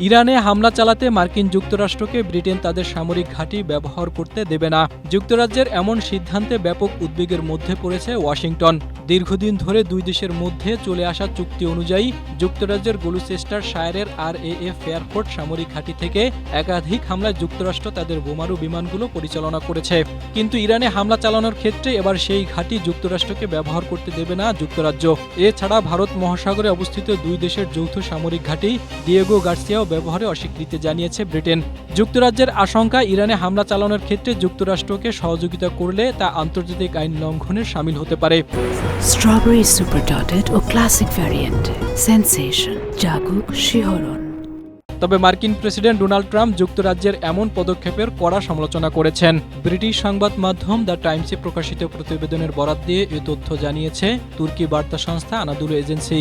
ইরানে হামলা চালাতে মার্কিন যুক্তরাষ্ট্রকে ব্রিটেন তাদের সামরিক ঘাঁটি ব্যবহার করতে দেবে না। যুক্তরাজ্যের এমন সিদ্ধান্তে ব্যাপক উদ্বেগের মধ্যে পড়েছে ওয়াশিংটন। দীর্ঘদিন ধরে দুই দেশের মধ্যে চলে আসা চুক্তি অনুযায়ী যুক্তরাজ্যের গ্লুচেস্টার শায়ারের RAF ফেয়ারফোর্ট সামরিক ঘাঁটি থেকে একাধিক হামলায় যুক্তরাষ্ট্র তাদের বোমারু বিমানগুলো পরিচালনা করেছে। কিন্তু ইরানে হামলা চালানোর ক্ষেত্রে এবার সেই ঘাঁটি যুক্তরাষ্ট্রকে ব্যবহার করতে দেবে না যুক্তরাজ্য। এছাড়া ভারত মহাসাগরে অবস্থিত দুই দেশের যৌথ সামরিক ঘাঁটি ডিয়েগো গার্সিয়াও ব্যবহারে অস্বীকৃতি জানিয়েছে ব্রিটেন। যুক্তরাজ্যের আশঙ্কা, ইরানে হামলা চালানোর ক্ষেত্রে যুক্তরাষ্ট্রকে সহযোগিতা করলে তা আন্তর্জাতিক আইন লঙ্ঘনের শামিল হতে পারে। স্ট্রবেরি সুপার ডটেড ও ক্লাসিক ভ্যারিয়েন্টে সেন্সেশন জাগুক শিহরণ। তবে মার্কিন প্রেসিডেন্ট ডোনাল্ড ট্রাম্প যুক্তরাজ্যের এমন পদক্ষেপের কড়া সমালোচনা করেছেন। ব্রিটিশ সংবাদ মাধ্যম দ্য টাইমসে প্রকাশিত প্রতিবেদনের বরাত দিয়ে এ তথ্য জানিয়েছে তুর্কি বার্তা সংস্থা আনাদুলু এজেন্সি।